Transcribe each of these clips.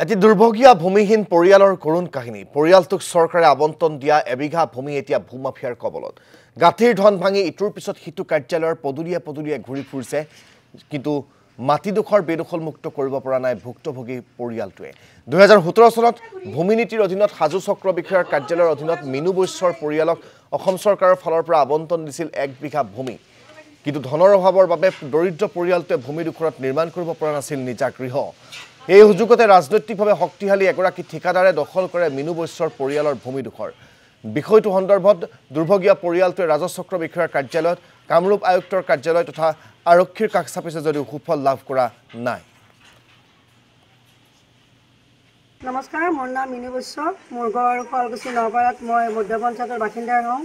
এটি দুৰ্ভগীয়া ভূমিহীন পৰিয়ালৰ কৰুণ কাহিনী। পৰিয়ালটোক চৰকাৰে আবণ্টন দিয়া এবিঘা ভূমি এতিয়া ভূমাফিয়াৰ কবলত। গাঁঠিৰ ধন ভাঙি ইটোৰ পিছত সিটো কাৰ্যালয়ৰ পদুলিয়ে পদুলিয়ে ঘূৰি ফুৰিছে, কিন্তু মাটিডোখৰ বেদখলমুক্ত কৰিব পৰা নাই ভুক্তভোগী পৰিয়ালটোৱে। 2017 চনত ভূমি নীতিৰ অধীনত সাজু চক্ৰ বিষয়াৰ কাৰ্যালয়ৰ অধীনত মিনু বৈশ্যৰ পৰিয়ালক অসম চৰকাৰৰ ফালৰ পৰা আবণ্টন দিছিল 1 বিঘা ভূমি। কিন্তু ধনৰ অভাৱৰ বাবে দৰিদ্ৰ পৰিয়ালটোৱে ভূমিডোখৰত নিৰ্মাণ কৰিব পৰা নাছিল নিজা গৃহ। এই সুযোগতে ৰাজনৈতিকভাৱে শক্তিশালী এগৰাকী ঠিকাদাৰে দখল কৰে মিনু বৈশ্যৰ পৰিয়ালৰ ভূমিডোখৰ। বিষয়টো সন্দৰ্ভত দুৰ্ভগীয়া পৰিয়ালটোৱে ৰাজচক্ৰ বিষয়াৰ কাৰ্যালয়ত, কামৰূপ আয়ুক্তৰ কাৰ্যালয় তথা আৰক্ষীৰ কাষ চাপিছে যদিও সুফল লাভ কৰা নাই। নমস্কাৰ, মোৰ নাম মিনু বৈশ্য। মোৰ ঘৰ শুৱালকুছি নপাৰাত। মই মধ্য পঞ্চায়তৰ বাসিন্দা হওঁ।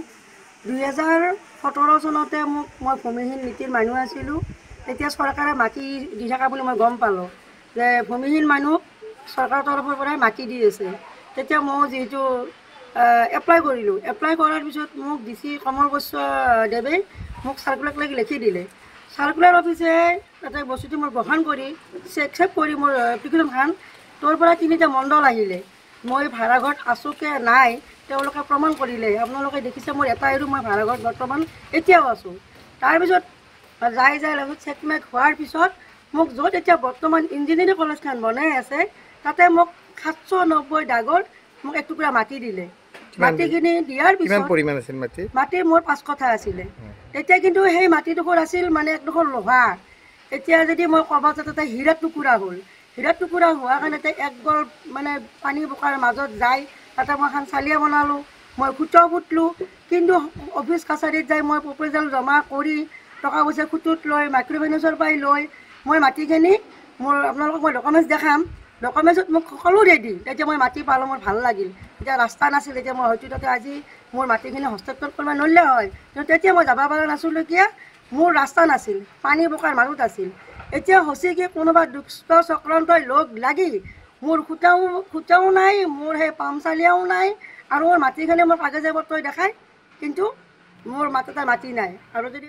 2017 চনতে মই ভূমিহীন নীতিৰ মানুহ আছিলোঁ। তেতিয়া চৰকাৰে মাটি দি থকা বুলি মই গম পালোঁ যে ভূমিহীন মানুহ চৰকাৰৰ তৰফৰ পৰাই মাটি দি আছে। তেতিয়া মই যিহেতু এপ্লাই কৰিলোঁ, এপ্লাই কৰাৰ পিছত মোক DC কমল বৈশ্য দেৱে মোক চাৰ্কুলাৰ লিখি দিলে। চাৰ্কুলাৰ অফিচে তাতে বস্তুটো মোৰ গ্ৰহণ কৰি একচেপ্ট কৰি মোৰ এপ্লিকেশ্যনখন তোৰ পৰা 3টা মণ্ডল আহিলে। মই ভাড়াঘৰত আছোঁ কে নাই তেওঁলোকে প্ৰমাণ কৰিলে। আপোনালোকে দেখিছে মোৰ এটাই ৰুম, মই ভাড়াঘৰত বৰ্তমান এতিয়াও আছোঁ। তাৰপিছত যাই লগত চেকমেক হোৱাৰ পিছত মোক য'ত এতিয়া বৰ্তমান ইঞ্জিনিয়াৰিং কলেজখন বনাই আছে তাতে মোক 790 ডাগৰ মোক এটুকুৰা মাটি দিলে। মাটিখিনি দিয়াৰ পিছত পৰিমাণ আছিল মাটি মোৰ 5 কঠা আছিলে। এতিয়া কিন্তু সেই মাটিডোখৰ আছিল মানে একডোখৰ লোহা। এতিয়া যদি মই ক'ব যাতে তাতে হীৰাৰ টুকুৰা হ'ল, হীৰাৰ টুকুৰা হোৱাৰ কাৰণে একগল মানে পানী বোকাৰ মাজত যাই তাতে মই এখন চালিয়া বনালোঁ, মই খুটাও পুতলোঁ। কিন্তু অফিচ কাছাৰীত যাই মই প্ৰপ'জেল জমা কৰি টকা পইচা খুটুত লৈ মাইক্ৰ' ফাইনেন্সৰ পৰাই লৈ মই মাটিখিনি মোৰ আপোনালোকক মই ডকুমেণ্টছ দেখাম। ডকুমেণ্টছত মোক সকলো ৰেডি। তেতিয়া মই মাটি পালোঁ, মোৰ ভাল লাগিল। এতিয়া ৰাস্তা নাছিল, এতিয়া মই হয়তো তাতে আজি মোৰ মাটিখিনি হস্তান্তৰ কৰিব নোৱাৰিলে হয়, কিন্তু তেতিয়া মই যাব পৰা নাছিলোঁ কিয় মোৰ ৰাস্তা নাছিল, পানী বোকাৰ মাজত আছিল। এতিয়া হৈছে কি কোনোবা দুষ্ট চক্ৰান্তই লগ লাগি মোৰ খুটাও নাই, মোৰ সেই পামচালিয়াও নাই, আৰু মোৰ মাটিখিনি মোৰ কাগজে পত্ৰই দেখায়, কিন্তু মোৰ মাটি নাই। আৰু যদি